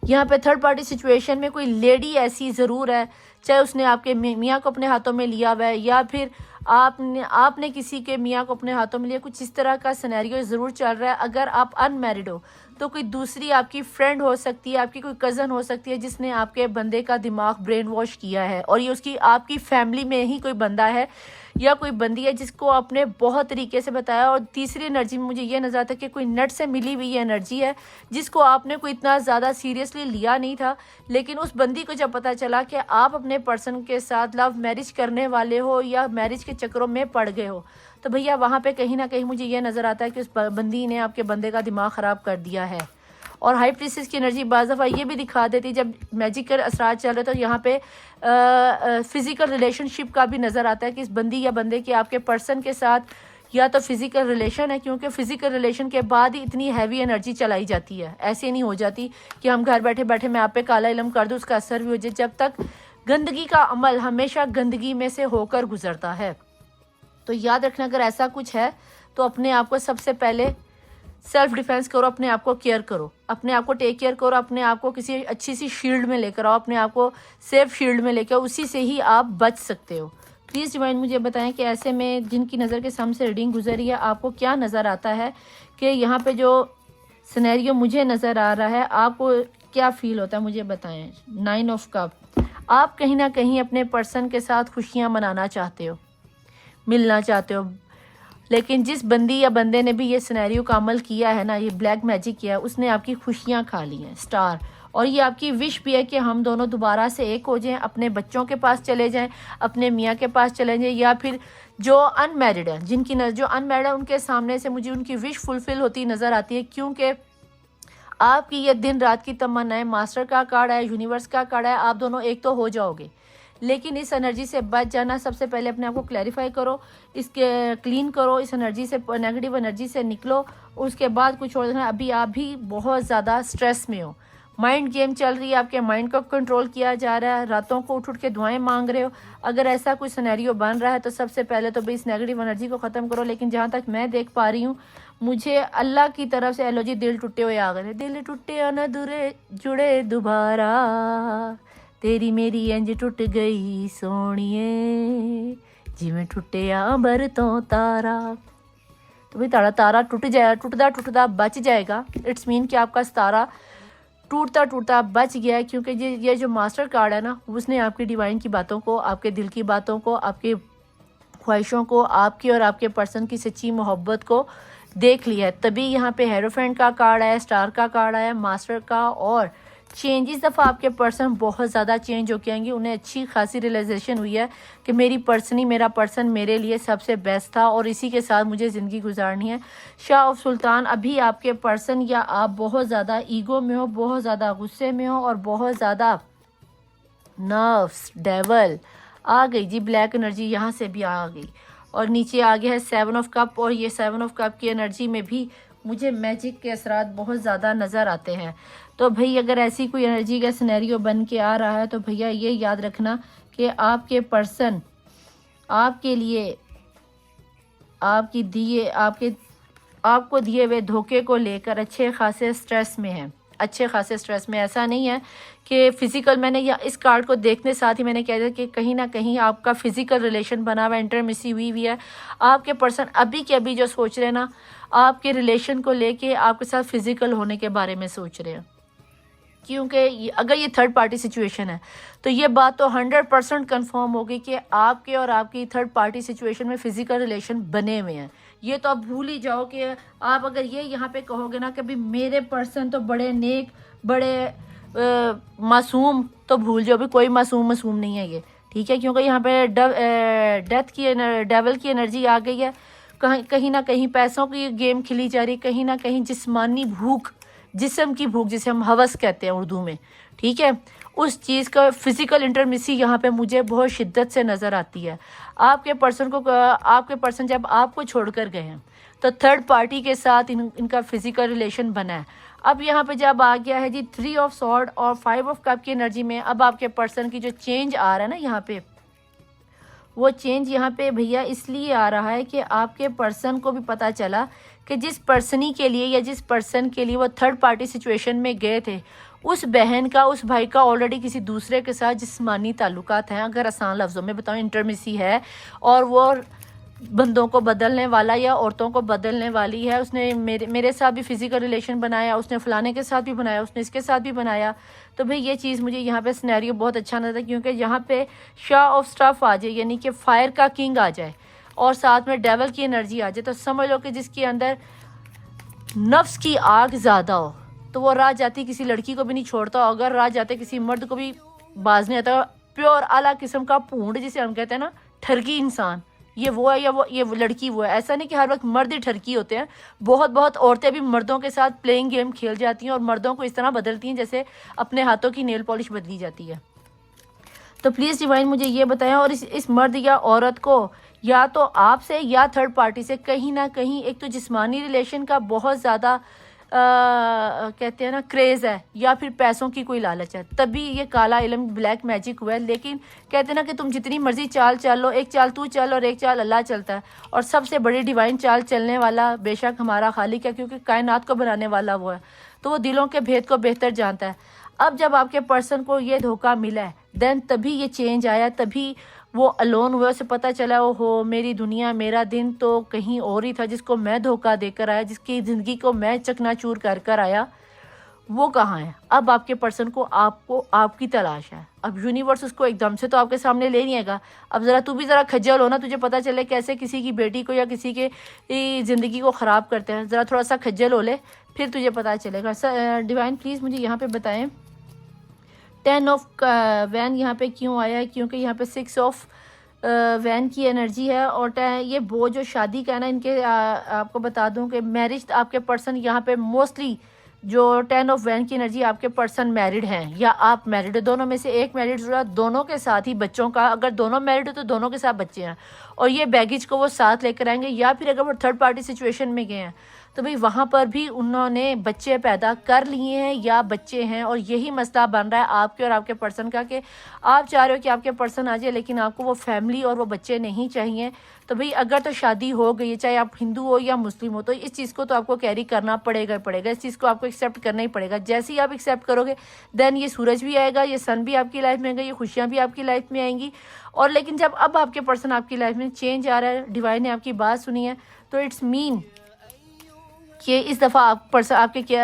यहाँ पे थर्ड पार्टी सिचुएशन में कोई लेडी ऐसी ज़रूर है, चाहे उसने आपके मियाँ को अपने हाथों में लिया हुआ है या फिर आपने किसी के मियाँ को अपने हाथों में लिया, कुछ इस तरह का सिनेरियो ज़रूर चल रहा है। अगर आप अनमैरिड हो तो कोई दूसरी आपकी फ्रेंड हो सकती है, आपकी कोई कज़न हो सकती है जिसने आपके बंदे का दिमाग ब्रेन वॉश किया है, और ये उसकी आपकी फैमिली में ही कोई बंदा है या कोई बंदी है जिसको आपने बहुत तरीके से बताया। और तीसरी एनर्जी में मुझे ये नजर आता है कि कोई नट से मिली हुई एनर्जी है जिसको आपने कोई इतना ज़्यादा सीरियसली लिया नहीं था, लेकिन उस बंदी को जब पता चला कि आप अपने पर्सन के साथ लव मैरिज करने वाले हो या मैरिज के चक्करों में पड़ गए हो, तो भैया वहाँ पे कहीं ना कहीं मुझे ये नज़र आता है कि उस बंदी ने आपके बंदे का दिमाग ख़राब कर दिया है। और हाई प्रीस्टेस की एनर्जी बाज़ दफ़ा ये भी दिखा देती, जब मैजिकल असरार चल रहे तो यहाँ पे फ़िज़िकल रिलेशनशिप का भी नज़र आता है कि इस बंदी या बंदे के आपके पर्सन के साथ या तो फिज़िकल रिलेशन है, क्योंकि फ़िज़िकल रिलेशन के बाद ही इतनी हैवी एनर्जी चलाई जाती है। ऐसे नहीं हो जाती कि हम घर बैठे बैठे मैं आप पे काला इल्म कर दूँ, उसका असर भी हो जाए। जब तक गंदगी का अमल हमेशा गंदगी में से होकर गुजरता है, तो याद रखना अगर ऐसा कुछ है तो अपने आप को सबसे पहले सेल्फ डिफेंस करो, अपने आप को केयर करो, अपने आप को टेक केयर करो, अपने आप को किसी अच्छी सी शील्ड में लेकर आओ, अपने आप को सेफ शील्ड में लेकर, उसी से ही आप बच सकते हो। प्लीज़ डिवाइन मुझे बताएं कि ऐसे में जिनकी नज़र के सामने से रीडिंग गुजरी है, आपको क्या नज़र आता है कि यहाँ पे जो सिनेरियो मुझे नज़र आ रहा है आपको क्या फील होता है, मुझे बताएं। 9 ऑफ कप, आप कहीं ना कहीं अपने पर्सन के साथ खुशियाँ मनाना चाहते हो, मिलना चाहते हो, लेकिन जिस बंदी या बंदे ने भी ये सिनेरियो का अमल किया है ना, ये ब्लैक मैजिक किया है, उसने आपकी खुशियाँ खा ली हैं स्टार। और ये आपकी विश भी है कि हम दोनों दोबारा से एक हो जाएं, अपने बच्चों के पास चले जाएं, अपने मियाँ के पास चले जाएं, या फिर जो अनमैरिड है, जो अनमैरिड है उनके सामने से मुझे उनकी विश फुलफिल होती नज़र आती है, क्योंकि आपकी ये दिन रात की तमन्ना है। मास्टर का कार्ड है, यूनिवर्स का कार्ड है, आप दोनों एक तो हो जाओगे, लेकिन इस एनर्जी से बच जाना। सबसे पहले अपने आप को क्लैरिफाई करो, इसके क्लीन करो, इस एनर्जी से, नेगेटिव एनर्जी से निकलो, उसके बाद कुछ और देखना। अभी आप भी बहुत ज़्यादा स्ट्रेस में हो, माइंड गेम चल रही है, आपके माइंड को कंट्रोल किया जा रहा है, रातों को उठ के दुआएं मांग रहे हो। अगर ऐसा कुछ सिनेरियो बन रहा है तो सबसे पहले तो भाई इस नेगेटिव एनर्जी को ख़त्म करो। लेकिन जहाँ तक मैं देख पा रही हूँ, मुझे अल्लाह की तरफ से एलो जी दिल टूटे हुए आ गए, दिल टूटे न दुरे जुड़े दोबारा, तेरी मेरी इंज टूट गई सोनिए, जिवें टुटिया अंबर तो तारा। तो भाई तारा तारा टूट जाए, टूटता टूटता बच जाएगा, इट्स मीन कि आपका सितारा टूटता टूटता बच गया है, क्योंकि ये जो मास्टर कार्ड है ना, उसने आपकी डिवाइन की बातों को, आपके दिल की बातों को, आपकी ख्वाहिशों को, आपकी और आपके पर्सन की सच्ची मोहब्बत को देख लिया है। तभी यहाँ पे हेरोफेंट का कार्ड आया, स्टार का कार्ड आया, मास्टर का, और चेंज। इस दफ़ा आपके पर्सन बहुत ज़्यादा चेंज होके आएंगे। उन्हें अच्छी खासी रियलाइजेशन हुई है कि मेरा पर्सन मेरे लिए सबसे बेस्ट था और इसी के साथ मुझे ज़िंदगी गुजारनी है। शाह ऑफ सुल्तान, अभी आपके पर्सन या आप बहुत ज़्यादा ईगो में हो, बहुत ज़्यादा गुस्से में हो और बहुत ज़्यादा नर्व्स, डेवल आ गई जी, ब्लैक एनर्जी यहाँ से भी आ गई और नीचे आ गया है 7 ऑफ कप। और ये 7 ऑफ कप की एनर्जी में भी मुझे मैजिक के असरात बहुत ज़्यादा नज़र आते हैं। तो भाई अगर ऐसी कोई एनर्जी का सिनेरियो बन के आ रहा है तो भैया ये याद रखना कि आपके पर्सन आपके लिए आपको दिए हुए धोखे को लेकर अच्छे खासे स्ट्रेस में है, अच्छे खासे स्ट्रेस में। ऐसा नहीं है कि फ़िज़िकल, मैंने या इस कार्ड को देखने साथ ही मैंने कह दिया कि कहीं ना कहीं आपका फ़िज़िकल रिलेशन बना हुआ, इंटरमिसी हुई है। आपके पर्सन अभी के अभी जो सोच रहे हैं ना, आपके रिलेशन को लेके आपके साथ फ़िज़िकल होने के बारे में सोच रहे हैं, क्योंकि अगर ये थर्ड पार्टी सिचुएशन है तो ये बात तो 100% कन्फर्म होगी कि आपके और आपकी थर्ड पार्टी सिचुएशन में फ़िज़िकल रिलेशन बने हुए हैं। ये तो आप भूल ही जाओ कि आप अगर ये यहाँ पे कहोगे ना कि भाई मेरे पर्सन तो बड़े नेक, बड़े मासूम, तो भूल जाओ भी, कोई मासूम नहीं है ये, ठीक है। क्योंकि यहाँ पे डेवल की एनर्जी आ गई है। कहीं ना कहीं पैसों की गेम खिली जा रही, कहीं ना कहीं जिस्मानी भूख, जिस्म की भूख जिसे हम हवस कहते हैं उर्दू में, ठीक है, उस चीज़ का फ़िज़िकल इंटरमिसी यहाँ पे मुझे बहुत शिद्दत से नज़र आती है। आपके पर्सन जब आपको छोड़कर गए हैं तो थर्ड पार्टी के साथ इनका फ़िज़िकल रिलेशन बना है। अब यहाँ पे जब आ गया है जी 3 ऑफ सॉर्ड और 5 ऑफ कप की एनर्जी में, अब आपके पर्सन की जो चेंज आ रहा है ना यहाँ पे, वो चेंज यहाँ पे भैया इसलिए आ रहा है कि आपके पर्सन को भी पता चला कि जिस पर्सनी के लिए या जिस पर्सन के लिए वो थर्ड पार्टी सिचुएशन में गए थे, उस बहन का, उस भाई का ऑलरेडी किसी दूसरे के साथ जिस्मानी ताल्लुकात हैं। अगर आसान लफ्ज़ों में बताऊँ, इंटरमिसी है और वो बंदों को बदलने वाला या औरतों को बदलने वाली है। उसने मेरे साथ भी फ़िज़िकल रिलेशन बनाया, उसने फ़लाने के साथ भी बनाया, उसने इसके साथ भी बनाया। तो भाई ये चीज़ मुझे यहाँ पे सिनेरियो बहुत अच्छा नज़र है, क्योंकि यहाँ पे शाह ऑफ स्टफ आ जाए, यानी कि फायर का किंग आ जाए और साथ में डेवल की एनर्जी आ जाए, तो समझ लो कि जिसके अंदर नफ्स की आग ज़्यादा हो तो वो राह जाती किसी लड़की को भी नहीं छोड़ता, अगर राह जाते किसी मर्द को भी बाज नहीं आता। प्योर आला किस्म का पूंड जिसे हम कहते हैं ना, ठरकी इंसान, ये वो है या ये लड़की वो है। ऐसा नहीं कि हर वक्त मर्द ही ठरकी होते हैं, बहुत औरतें भी मर्दों के साथ प्लेइंग गेम खेल जाती हैं और मर्दों को इस तरह बदलती हैं जैसे अपने हाथों की नेल पॉलिश बदली जाती है। तो प्लीज़ डिवाइन मुझे ये बताएं, और इस मर्द या औरत को या तो आपसे या थर्ड पार्टी से कहीं ना कहीं एक तो जिस्मानी रिलेशन का बहुत ज़्यादा कहते हैं ना क्रेज़ है, या फिर पैसों की कोई लालच है, तभी ये काला इल्म ब्लैक मैजिक हुआ है। लेकिन कहते हैं ना कि तुम जितनी मर्जी चाल चल लो, एक चाल तू चल और एक चाल अल्लाह चलता है, और सबसे बड़ी डिवाइन चाल चलने वाला बेशक हमारा खालिक है, क्योंकि कायनात को बनाने वाला वो है, तो वो दिलों के भेद को बेहतर जानता है। अब जब आपके पर्सन को ये धोखा मिला है, देन तभी ये चेंज आया, तभी वो अलोन हुए, उसे पता चला ओ हो मेरी दुनिया, मेरा दिन तो कहीं और ही था, जिसको मैं धोखा देकर आया, जिसकी ज़िंदगी को मैं चकनाचूर कर आया, वो कहाँ है। अब आपके पर्सन को आपकी तलाश है। अब यूनिवर्स उसको एकदम से तो आपके सामने ले नहीं आएगा। अब ज़रा तू भी ज़रा खज्जल हो ना, तुझे पता चले कैसे किसी की बेटी को या किसी के ज़िंदगी को ख़राब करते हैं, ज़रा थोड़ा सा खज्जल हो ले, फिर तुझे पता चलेगा। डिवाइन प्लीज़ मुझे यहाँ पर बताएँ 10 ऑफ वैन यहाँ पे क्यों आया है, क्योंकि यहाँ पे 6 ऑफ वैन की एनर्जी है। और ये वो जो शादी का है ना, इनके आपको बता दूं कि मैरिज आपके पर्सन यहाँ पे मोस्टली जो 10 ऑफ वैन की एनर्जी, आपके पर्सन मैरिड हैं या आप मैरिड है, दोनों में से एक मैरिड हुआ, दोनों के साथ ही बच्चों का, अगर दोनों मैरिड हो तो दोनों के साथ बच्चे हैं, और ये बैगेज को वो साथ लेकर आएंगे, या फिर अगर वो थर्ड पार्टी सिचुएशन में गए हैं तो भाई वहाँ पर भी उन्होंने बच्चे पैदा कर लिए हैं या बच्चे हैं, और यही मसला बन रहा है आपके और आपके पर्सन का कि आप चाह रहे हो कि आपके पर्सन आ जाए लेकिन आपको वो फैमिली और वो बच्चे नहीं चाहिए। तो भाई अगर तो शादी हो गई है, चाहे आप हिंदू हो या मुस्लिम हो, तो इस चीज़ को तो आपको कैरी करना पड़ेगा ही पड़ेगा, इस चीज़ को आपको एक्सेप्ट करना ही पड़ेगा। जैसे ही आप एक्सेप्ट करोगे देन ये सूरज भी आएगा, ये सन भी आपकी लाइफ में आएगा, ये खुशियाँ भी आपकी लाइफ में आएंगी। और लेकिन जब अब आपके पर्सन आपकी लाइफ में चेंज आ रहा है, डिवाइन ने आपकी बात सुनी है, तो इट्स मीन कि इस दफ़ा आपके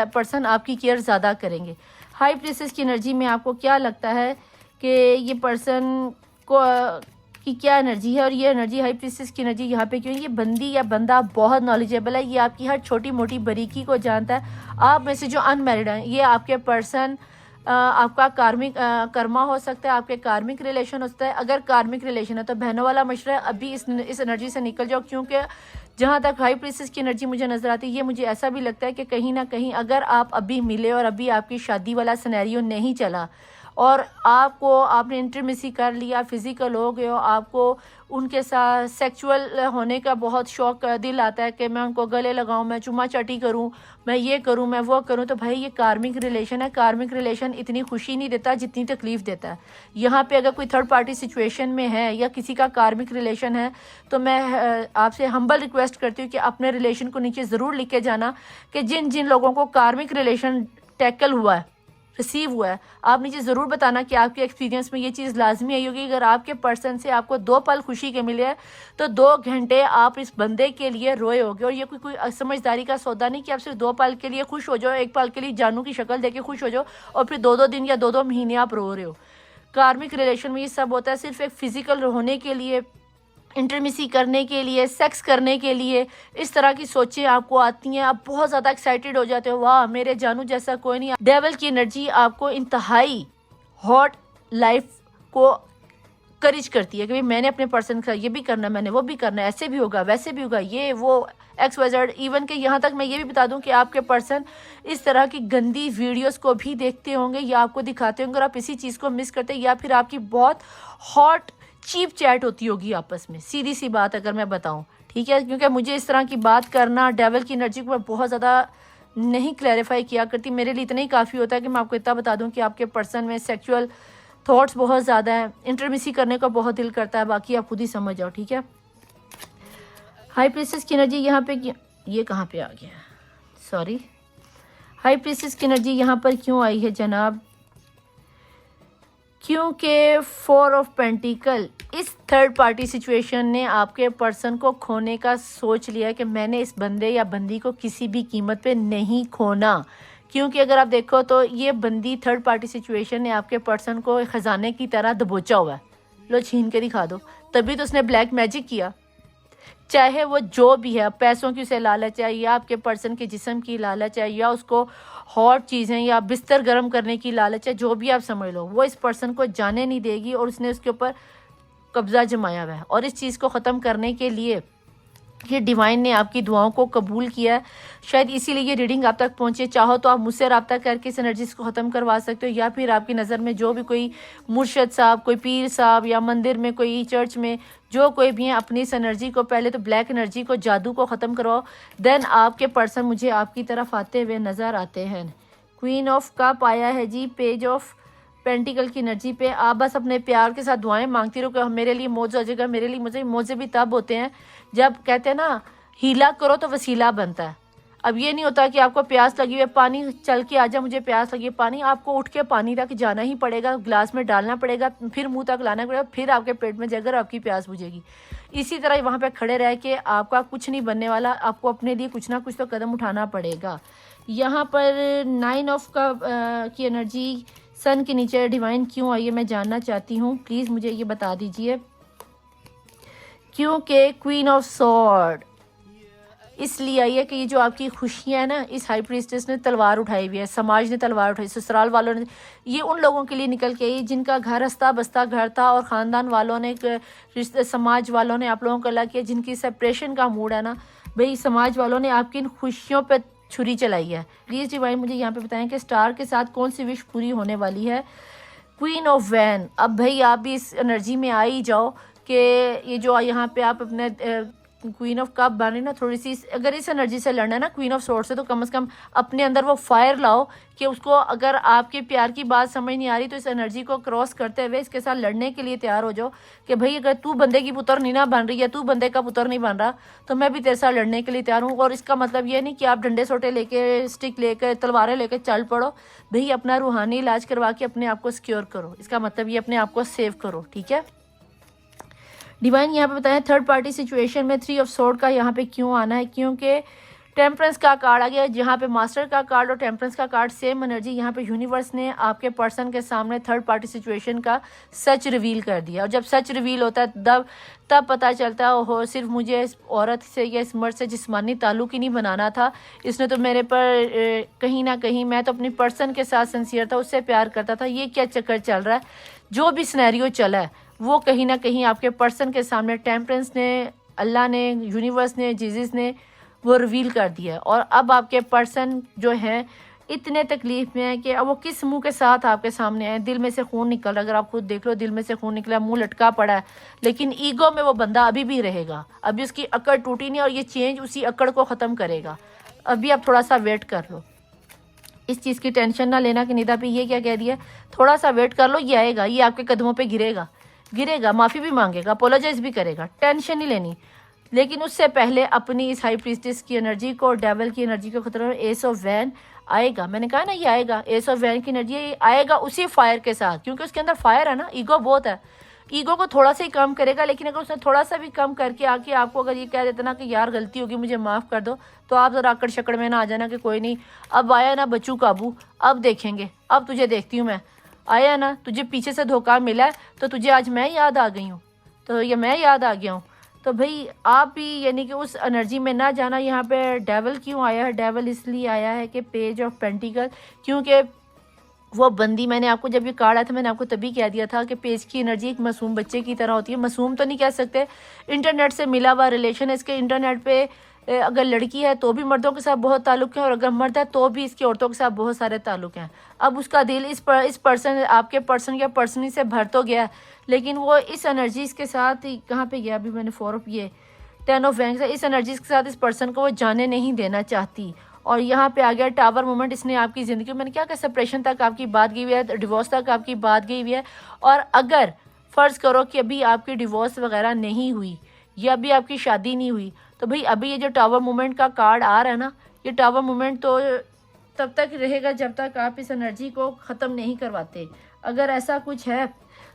पर्सन आपकी केयर ज़्यादा करेंगे। हाई प्रीसेस की एनर्जी में आपको क्या लगता है कि ये पर्सन को की क्या एनर्जी है, और ये एनर्जी हाई प्रीसेस की एनर्जी यहाँ पे क्यों? ये बंदी या बंदा बहुत नॉलेजेबल है, ये आपकी हर छोटी मोटी बारीकी को जानता है। आप में से जो अनमैरिड हैं, ये आपके पर्सन आपका कार्मिक कर्मा हो सकता है, आपके कार्मिक रिलेशन हो सकता है। अगर कार्मिक रिलेशन है तो बहनों वाला मशवरा है, अभी इस एनर्जी से निकल जाओ, क्योंकि जहाँ तक हाई प्रीसेस की एनर्जी मुझे नज़र आती है, ये मुझे ऐसा भी लगता है कि कहीं ना कहीं अगर आप अभी मिले और अभी आपकी शादी वाला सिनेरियो नहीं चला और आपने इंटरमेसी कर लिया, फिज़िकल हो गए हो, आपको उनके साथ सेक्सुअल होने का बहुत शौक दिल आता है कि मैं उनको गले लगाऊं, मैं चुम्मा चाटी करूं, मैं ये करूं, मैं वो करूं, तो भाई ये कार्मिक रिलेशन है। कार्मिक रिलेशन इतनी खुशी नहीं देता जितनी तकलीफ़ देता है। यहाँ पे अगर कोई थर्ड पार्टी सिचुएशन में है या किसी का कार्मिक रिलेशन है, तो मैं आपसे हम्बल रिक्वेस्ट करती हूँ कि अपने रिलेशन को नीचे ज़रूर लिख के जाना कि जिन जिन लोगों को कार्मिक रिलेशन टैकल हुआ है, रिसीव हुआ है, आप नीचे ज़रूर बताना कि आपके एक्सपीरियंस में ये चीज़ लाजमी आई होगी। अगर आपके पर्सन से आपको 2 पल खुशी के मिले हैं तो 2 घंटे आप इस बंदे के लिए रोए होगे। और ये कोई समझदारी का सौदा नहीं कि आप सिर्फ 2 पल के लिए खुश हो जाओ, 1 पल के लिए जानू की शक्ल देके खुश हो जाओ और फिर 2-2 दिन या 2-2 महीने आप रो रहे हो। कार्मिक रिलेशन में ये सब होता है सिर्फ एक फिज़िकल होने के लिए, इंटरमिसी करने के लिए, सेक्स करने के लिए, इस तरह की सोचें आपको आती हैं। आप बहुत ज़्यादा एक्साइटेड हो जाते हो, वाह मेरे जानू जैसा कोई नहीं। डेविल की एनर्जी आपको इंतहाई हॉट लाइफ को करेज करती है कि भाई मैंने अपने पर्सन का ये भी करना, मैंने वो भी करना, ऐसे भी होगा, वैसे भी होगा, ये वो XYZ। इवन के यहाँ तक मैं ये भी बता दूं कि आपके पर्सन इस तरह की गंदी वीडियोस को भी देखते होंगे या आपको दिखाते होंगे और आप इसी चीज़ को मिस करते हैं, या फिर आपकी बहुत हॉट चीप चैट होती होगी आपस में। सीधी सी बात अगर मैं बताऊं, ठीक है, क्योंकि मुझे इस तरह की बात करना, डेविल की एनर्जी को मैं बहुत ज़्यादा नहीं क्लैरिफाई किया करती। मेरे लिए इतना ही काफ़ी होता है कि मैं आपको इतना बता दूं कि आपके पर्सन में सेक्सुअल थॉट्स बहुत ज़्यादा हैं, इंटरमिसी करने का बहुत दिल करता है, बाकी आप खुद ही समझ जाओ, ठीक है। हाई प्रीसेस की एनर्जी यहाँ पे ये कहाँ पे आ गया, सॉरी। हाई प्रीसेस की एनर्जी यहाँ पर क्यों आई है जनाब? क्योंकि 4 ऑफ पेंटिकल, इस थर्ड पार्टी सिचुएशन ने आपके पर्सन को खोने का सोच लिया है कि मैंने इस बंदे या बंदी को किसी भी कीमत पे नहीं खोना। क्योंकि अगर आप देखो तो ये बंदी थर्ड पार्टी सिचुएशन ने आपके पर्सन को ख़जाने की तरह दबोचा हुआ है। लो छीन के दिखा दो, तभी तो उसने ब्लैक मैजिक किया। चाहे वो जो भी है, पैसों की उसे लालच है, या आपके पर्सन के जिस्म की लालच है, या उसको हॉट चीज़ें या बिस्तर गर्म करने की लालच है, जो भी आप समझ लो, वो इस पर्सन को जाने नहीं देगी और उसने उसके ऊपर कब्ज़ा जमाया हुआ है। और इस चीज़ को ख़त्म करने के लिए ये डिवाइन ने आपकी दुआओं को कबूल किया है, शायद इसीलिए ये रीडिंग आप तक पहुंचे। चाहो तो आप मुझसे रब्ता करके इस एनर्जीज को ख़त्म करवा सकते हो, या फिर आपकी नज़र में जो भी कोई मुर्शद साहब, कोई पीर साहब, या मंदिर में कोई चर्च में जो कोई भी है, अपनी इस एनर्जी को पहले तो ब्लैक एनर्जी को, जादू को ख़त्म करवाओ, देन आपके पर्सन मुझे आपकी तरफ आते हुए नज़र आते हैं। क्वीन ऑफ कप आया है जी, पेज ऑफ पेंटिकल की एनर्जी पे। आप बस अपने प्यार के साथ दुआएं मांगती रहो कि मेरे लिए मौज हो जाएगा, मेरे लिए मुझे मौजे भी तब होते हैं जब कहते हैं ना, हीला करो तो वसीला बनता है। अब ये नहीं होता कि आपको प्यास लगी है, पानी चल के आ जा, मुझे प्यास लगी है, पानी आपको उठ के पानी तक जाना ही पड़ेगा, ग्लास में डालना पड़ेगा, फिर मुंह तक लाना पड़ेगा, फिर आपके पेट में जाकर आपकी प्यास बुझेगी। इसी तरह वहाँ पे खड़े रह के आपका कुछ नहीं बनने वाला, आपको अपने लिए कुछ ना कुछ तो कदम उठाना पड़ेगा। यहाँ पर 9 ऑफ की एनर्जी सन के नीचे डिवाइन क्यों आई है, मैं जानना चाहती हूँ, प्लीज़ मुझे ये बता दीजिए। क्योंकि क्वीन ऑफ सॉर्ड इसलिए आई है कि ये जो आपकी खुशियाँ हैं ना, इस हाई प्रीस्टेस ने तलवार उठाई हुई है, समाज ने तलवार उठाई, ससुराल वालों ने, ये उन लोगों के लिए निकल के आई जिनका घर हस्ता बस्ता घर था और ख़ानदान वालों ने, रिश्ते समाज वालों ने आप लोगों को अलग किया। जिनकी सेपरेशन का मूड है ना भाई, समाज वालों ने आपकी इन खुशियों पर छुरी चलाई है। प्लीज़ डिवाइन मुझे यहाँ पे बताएं कि स्टार के साथ कौन सी विश पूरी होने वाली है। क्वीन ऑफ वैन, अब भाई आप भी इस एनर्जी में आ ही जाओ कि ये जो यहाँ पे आप अपने क्वीन ऑफ कप बन रही ना, थोड़ी सी अगर इस एनर्जी से लड़ना है ना क्वीन ऑफ सोर्ड से, तो कम से कम अपने अंदर वो फायर लाओ कि उसको, अगर आपके प्यार की बात समझ नहीं आ रही तो इस एनर्जी को क्रॉस करते हुए इसके साथ लड़ने के लिए तैयार हो जाओ कि भाई अगर तू बंदे की पुत्र नहीं ना बन रही है, तू बंदे का पुत्र नहीं बन रहा, तो मैं भी तेरे साथ लड़ने के लिए तैयार हूँ। और इसका मतलब ये नहीं कि आप डंडे सोटे लेके, स्टिक लेकर, तलवारें लेकर चल पड़ो। भाई अपना रूहानी इलाज करवा के अपने आप को सिक्योर करो, इसका मतलब ये अपने आप को सेव करो, ठीक है। डिवाइन यहाँ पे बताएं थर्ड पार्टी सिचुएशन में 3 ऑफ सोर्ड का यहाँ पे क्यों आना है, क्योंकि टेम्परेंस का कार्ड आ गया, जहाँ पे मास्टर का कार्ड और टेम्परेंस का कार्ड सेम एनर्जी, यहाँ पे यूनिवर्स ने आपके पर्सन के सामने थर्ड पार्टी सिचुएशन का सच रिवील कर दिया। और जब सच रिवील होता है तब पता चलता है हो सिर्फ मुझे इस औरत से या इस मर्द से जिस्मानी ताल्लुक ही नहीं बनाना था, इसने तो मेरे पर कहीं ना कहीं, मैं तो अपनी पर्सन के साथ सिंसियर था, उससे प्यार करता था, ये क्या चक्कर चल रहा है। जो भी सिनेरियो चला है वो कहीं ना कहीं आपके पर्सन के सामने टेम्परेंस ने, अल्लाह ने, यूनिवर्स ने, जीसस ने वो रिवील कर दिया है। और अब आपके पर्सन जो हैं इतने तकलीफ में है कि अब वो किस मुंह के साथ आपके सामने आए, दिल में से खून निकल रहा है, अगर आप खुद देख लो दिल में से खून निकला, मुंह लटका पड़ा है, लेकिन ईगो में वो बंदा अभी भी रहेगा, अभी उसकी अकड़ टूटी नहीं और ये चेंज उसी अकड़ को ख़त्म करेगा। अभी आप थोड़ा सा वेट कर लो, इस चीज़ की टेंशन ना लेना कि निदा पे ये क्या कह दिया, थोड़ा सा वेट कर लो, ये आएगा, ये आपके कदमों पे गिरेगा, माफ़ी भी मांगेगा, अपोलोजाइज भी करेगा, टेंशन नहीं लेनी। लेकिन उससे पहले अपनी इस हाई प्रीस्टिस की एनर्जी को, डेविल की एनर्जी को खतरा, एस ऑफ वैन आएगा, मैंने कहा ना ये आएगा, एस ऑफ वैन की एनर्जी आएगा उसी फायर के साथ, क्योंकि उसके अंदर फायर है ना, ईगो बहुत है, ईगो को थोड़ा सा ही कम करेगा। लेकिन अगर उसने थोड़ा सा भी कम करके आके आपको अगर ये कह देता ना कि यार गलती होगी मुझे माफ़ कर दो, तो आप ज़रा आकड़ शक्ड़ में ना आ जाना कि कोई नहीं, अब आया ना बच्चू काबू, अब देखेंगे, अब तुझे देखती हूँ मैं, आया ना तुझे पीछे से धोखा मिला है तो तुझे आज मैं याद आ गई हूँ, तो ये मैं याद आ गया हूँ। तो भाई आप भी यानी कि उस एनर्जी में ना जाना। यहाँ पे डेविल क्यों आया है, डेविल इसलिए आया है कि पेज ऑफ पेंटिकल, क्योंकि वो बंदी, मैंने आपको जब ये कार्ड आया था मैंने आपको तभी कह दिया था कि पेज की एनर्जी एक मासूम बच्चे की तरह होती है, मासूम तो नहीं कह सकते, इंटरनेट से मिला हुआ रिलेशन है इसके। इंटरनेट पे अगर लड़की है तो भी मर्दों के साथ बहुत ताल्लुक़ है, और अगर मर्द है तो भी इसकी औरतों के साथ बहुत सारे ताल्लुक़ हैं। अब उसका दिल इस पर्सन, आपके पर्सन या पर्सनी से भर तो गया, लेकिन वो इस एनर्जीज़ के साथ कहाँ पे गया, अभी मैंने 4 ऑफ ये 10 ऑफ वैंग्स, इस एनर्जीज़ के साथ इस पर्सन को वो जाने नहीं देना चाहती। और यहाँ पे आ गया टावर मोमेंट, इसने आपकी ज़िंदगी में, मैंने क्या कहा, सेपरेशन तक आपकी बात गई हुई है, डिवोर्स तक आपकी बात गई हुई है। और अगर फ़र्ज़ करो कि अभी आपकी डिवोर्स वगैरह नहीं हुई या अभी आपकी शादी नहीं हुई, तो भाई अभी ये जो टावर मोमेंट का कार्ड आ रहा है ना, ये टावर मोमेंट तो तब तक रहेगा जब तक आप इस एनर्जी को ख़त्म नहीं करवाते। अगर ऐसा कुछ है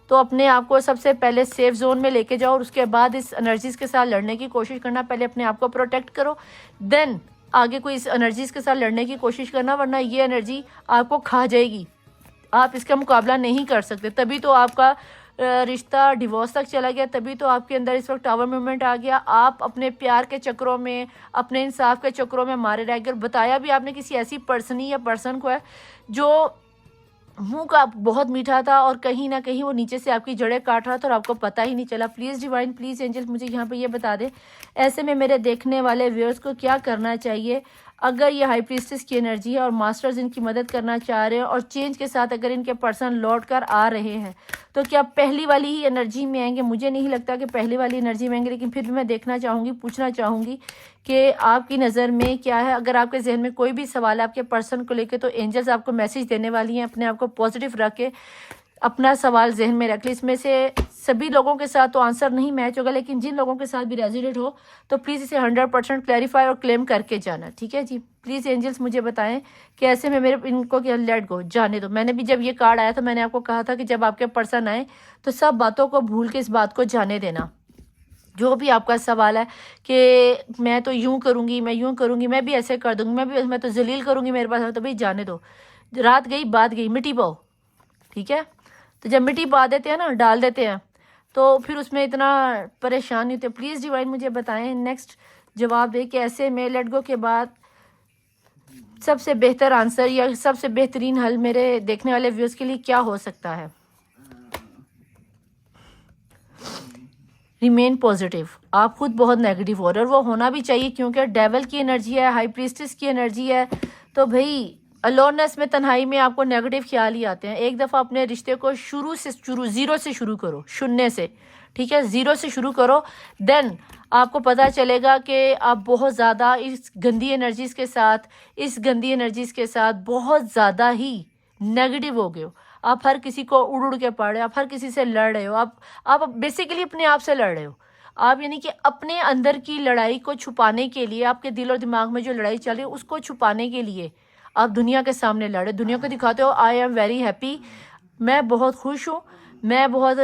तो अपने आप को सबसे पहले सेफ जोन में लेके जाओ, और उसके बाद इस एनर्जीज़ के साथ लड़ने की कोशिश करना। पहले अपने आप को प्रोटेक्ट करो, देन आगे कोई इस एनर्जीज़ के साथ लड़ने की कोशिश करना, वरना ये एनर्जी आपको खा जाएगी, आप इसका मुकाबला नहीं कर सकते। तभी तो आपका रिश्ता डिवोर्स तक चला गया, तभी तो आपके अंदर इस वक्त टावर मूवमेंट आ गया। आप अपने प्यार के चक्रों में, अपने इंसाफ के चक्रों में मारे रह गए। और बताया भी आपने किसी ऐसी पर्सनी या पर्सन को है जो मुंह का बहुत मीठा था और कहीं ना कहीं वो नीचे से आपकी जड़ें काट रहा था और आपको पता ही नहीं चला। प्लीज़ डिवाइन, प्लीज़ एंजल्स, मुझे यहाँ पे ये बता दें ऐसे में मेरे देखने वाले व्यूअर्स को क्या करना चाहिए अगर ये हाई प्रीस्टेस की एनर्जी है और मास्टर्स इनकी मदद करना चाह रहे हैं और चेंज के साथ अगर इनके पर्सन लौट कर आ रहे हैं, तो क्या पहली वाली ही एनर्जी में आएंगे? मुझे नहीं लगता कि पहली वाली एनर्जी में आएंगे, लेकिन फिर भी मैं देखना चाहूँगी, पूछना चाहूँगी कि आपकी नज़र में क्या है। अगर आपके जहन में कोई भी सवाल है आपके पर्सन को लेकर, तो एंजल्स आपको मैसेज देने वाली हैं। अपने आप को पॉजिटिव रख के अपना सवाल जहन में रख ली। इसमें से सभी लोगों के साथ तो आंसर नहीं मैच होगा, लेकिन जिन लोगों के साथ भी रेजोनेट हो तो प्लीज़ इसे 100% क्लैरिफाई और क्लेम करके जाना, ठीक है जी। प्लीज़ एंजल्स मुझे बताएं कि ऐसे में मेरे इनको क्या लेट गो, जाने दो। मैंने भी जब ये कार्ड आया था मैंने आपको कहा था कि जब आपके पर्सन आए तो सब बातों को भूल के इस बात को जाने देना। जो भी आपका सवाल है कि मैं तो यूँ करूँगी, मैं यूँ करूँगी, मैं भी ऐसे कर दूँगी, मैं तो जलील करूँगी मेरे पास, तो भाई जाने दो। रात गई बात गई, मिट्टी पाओ, ठीक है। तो जब मिट्टी पा देते हैं ना, डाल देते हैं, तो फिर उसमें इतना परेशान नहीं होते। प्लीज़ डिवाइन मुझे बताएं नेक्स्ट जवाब दे कि ऐसे में लेट गो के बाद सबसे बेहतर आंसर या सबसे बेहतरीन हल मेरे देखने वाले व्यूअर्स के लिए क्या हो सकता है। Remain positive. आप खुद बहुत नेगेटिव हो रहे हो और वो होना भी चाहिए, क्योंकि डेविल की एनर्जी है, हाई प्रीस्टेस की एनर्जी है। तो भाई अलोननेस में, तन्हाई में आपको नेगेटिव ख्याल ही आते हैं। एक दफ़ा अपने रिश्ते को ज़ीरो से शुरू करो, शून्य से, ठीक है, ज़ीरो से शुरू करो। देन आपको पता चलेगा कि आप बहुत ज़्यादा इस गंदी एनर्जीज़ के साथ बहुत ज़्यादा ही नेगेटिव हो गए हो। आप हर किसी को उड़ उड़ के पड़ रहे हो, आप हर किसी से लड़ रहे हो, आप बेसिकली अपने आप से लड़ रहे हो। आप यानी कि अपने अंदर की लड़ाई को छुपाने के लिए, आपके दिल और दिमाग में जो लड़ाई चल रही है उसको छुपाने के लिए आप दुनिया के सामने लड़े, दुनिया को दिखाते हो आई एम वेरी हैप्पी, मैं बहुत खुश हूँ, मैं बहुत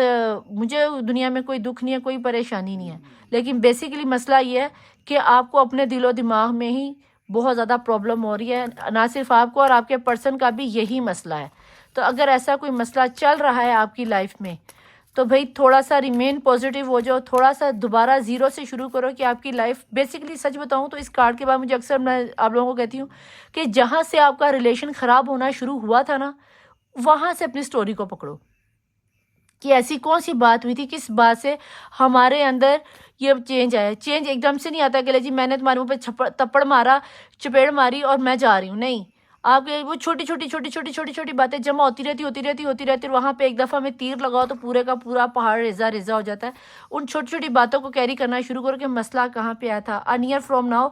मुझे दुनिया में कोई दुख नहीं है, कोई परेशानी नहीं है। लेकिन बेसिकली मसला ये है कि आपको अपने दिल और दिमाग में ही बहुत ज़्यादा प्रॉब्लम हो रही है, ना सिर्फ आपको और आपके पर्सन का भी यही मसला है। तो अगर ऐसा कोई मसला चल रहा है आपकी लाइफ में तो भाई थोड़ा सा रिमेन पॉजिटिव हो जाओ, थोड़ा सा दोबारा ज़ीरो से शुरू करो कि आपकी लाइफ, बेसिकली सच बताऊं तो इस कार्ड के बाद मुझे अक्सर मैं आप लोगों को कहती हूँ कि जहाँ से आपका रिलेशन ख़राब होना शुरू हुआ था ना, वहाँ से अपनी स्टोरी को पकड़ो कि ऐसी कौन सी बात हुई थी, किस बात से हमारे अंदर ये चेंज आया। चेंज एकदम से नहीं आता कि जी मैंने तुम्हारे मुँह पे थप्पड़ मारा, चपेड़ मारी और मैं जा रही हूँ, नहीं। आपके वो छोटी छोटी बातें जमा होती रहती और वहाँ पे एक दफ़ा में तीर लगाओ तो पूरे का पूरा पहाड़ रेजा रेजा हो जाता है। उन छोटी छोटी बातों को कैरी करना शुरू करो कि मसला कहाँ पे आया था। अ नियर फ्रॉम नाउ,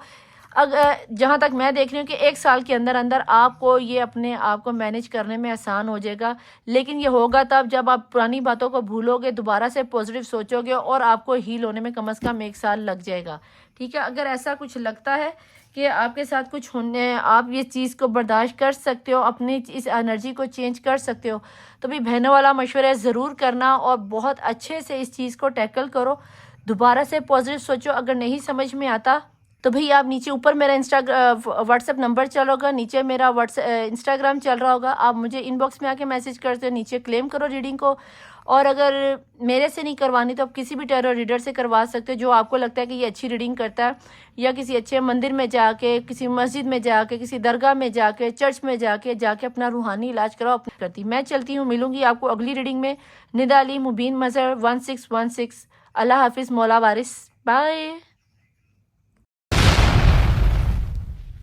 अगर जहाँ तक मैं देख रही हूँ कि 1 साल के अंदर अंदर आपको ये अपने आप को मैनेज करने में आसान हो जाएगा। लेकिन ये होगा तब जब आप पुरानी बातों को भूलोगे, दोबारा से पॉजिटिव सोचोगे और आपको हील होने में कम से कम 1 साल लग जाएगा, ठीक है। अगर ऐसा कुछ लगता है कि आपके साथ कुछ होने, आप ये चीज़ को बर्दाश्त कर सकते हो, अपनी इस एनर्जी को चेंज कर सकते हो, तो भी बहनों वाला मशवरा ज़रूर करना और बहुत अच्छे से इस चीज़ को टैकल करो, दोबारा से पॉजिटिव सोचो। अगर नहीं समझ में आता तो भाई आप नीचे ऊपर मेरा व्हाट्सएप नंबर चल होगा, नीचे मेरा इंस्टाग्राम चल रहा होगा, आप मुझे इनबॉक्स में आके मैसेज करते हो, नीचे क्लेम करो रीडिंग को। और अगर मेरे से नहीं करवानी तो आप किसी भी टैरो रीडर से करवा सकते हो जो आपको लगता है कि ये अच्छी रीडिंग करता है, या किसी अच्छे मंदिर में जाके, किसी मस्जिद में जाके, किसी दरगाह में जाके, चर्च में जाके अपना रूहानी इलाज कराओ। अपनी करती मैं चलती हूँ, मिलूंगी आपको अगली रीडिंग में। निदा अली मुबीन मज़हर 1616। अल्लाह हाफिज़, मौला वारिस, बाय।